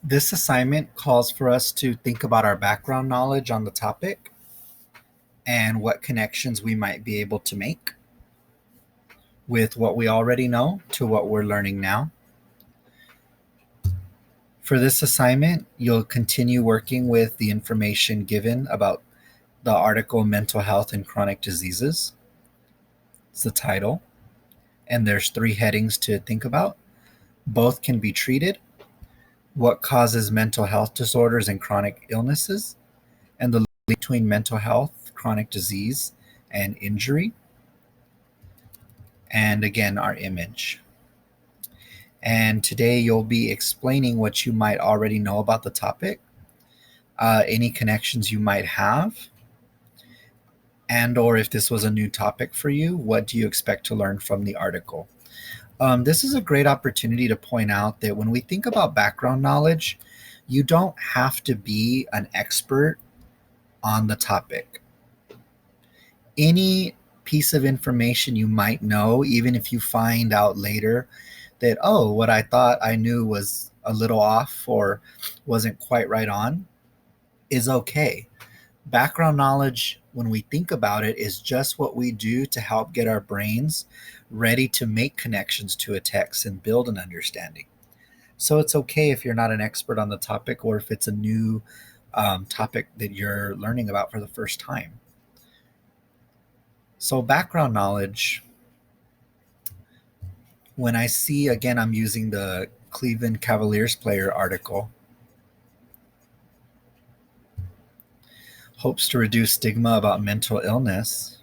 This assignment calls for us to think about our background knowledge on the topic and what connections we might be able to make with what we already know to what we're learning now. For this assignment, you'll continue working with the information given about the article Mental Health and Chronic Diseases. It's the title, and there's 3 headings to think about. Both can be treated, what causes mental health disorders and chronic illnesses, and the link between mental health, chronic disease, and injury. And again, our image. And today you'll be explaining what you might already know about the topic, any connections you might have, and or if this was a new topic for you, what do you expect to learn from the article? This is a great opportunity to point out that when we think about background knowledge, you don't have to be an expert on the topic. Any piece of information you might know, even if you find out later that, oh, what I thought I knew was a little off or wasn't quite right on, is okay. Background knowledge, when we think about it, is just what we do to help get our brains ready to make connections to a text and build an understanding. So it's okay if you're not an expert on the topic or if it's a new topic that you're learning about for the first time. So background knowledge, when I see, again, I'm using the Cleveland Cavaliers player article, hopes to reduce stigma about mental illness,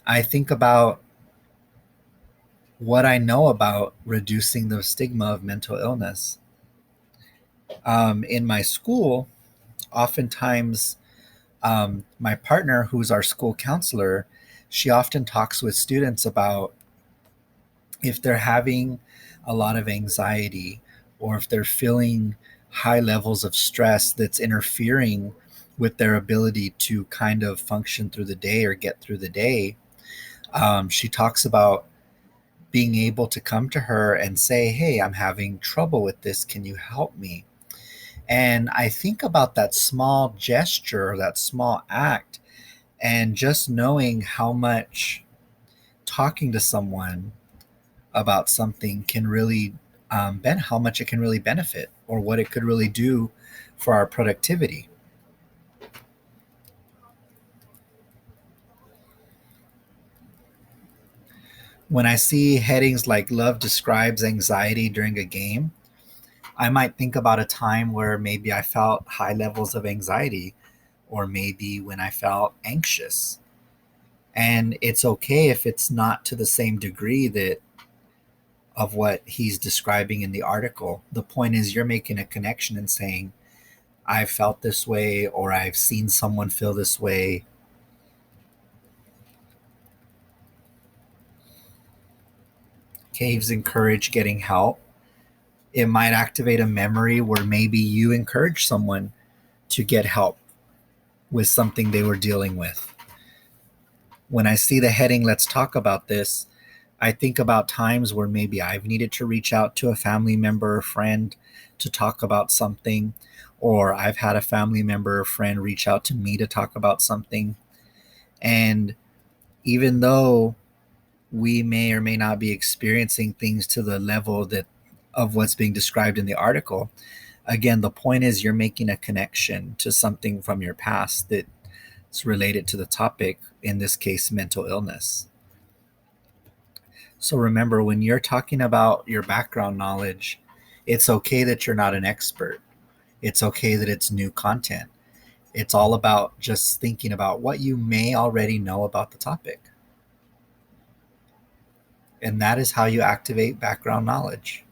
I think about what I know about reducing the stigma of mental illness. In my school, oftentimes my partner, who's our school counselor, she often talks with students about if they're having a lot of anxiety or if they're feeling high levels of stress that's interfering with their ability to kind of function through the day or get through the day. She talks about being able to come to her and say, hey, I'm having trouble with this. Can you help me? And I think about that small gesture, that small act, and just knowing how much talking to someone about something can really how much it can really benefit or what it could really do for our productivity. When I see headings like love describes anxiety during a game, I might think about a time where maybe I felt high levels of anxiety or maybe when I felt anxious. And it's okay if it's not to the same degree that of what he's describing in the article. The point is you're making a connection and saying, I've felt this way or I've seen someone feel this way. Caves encourage getting help. It might activate a memory where maybe you encourage someone to get help with something they were dealing with. When I see the heading, let's talk about this, I think about times where maybe I've needed to reach out to a family member or friend to talk about something, or I've had a family member or friend reach out to me to talk about something. And even though we may or may not be experiencing things to the level that of what's being described in the article, again, the point is you're making a connection to something from your past that's related to the topic, in this case, mental illness. So remember, when you're talking about your background knowledge, it's okay that you're not an expert. It's okay that it's new content. It's all about just thinking about what you may already know about the topic. And that is how you activate background knowledge.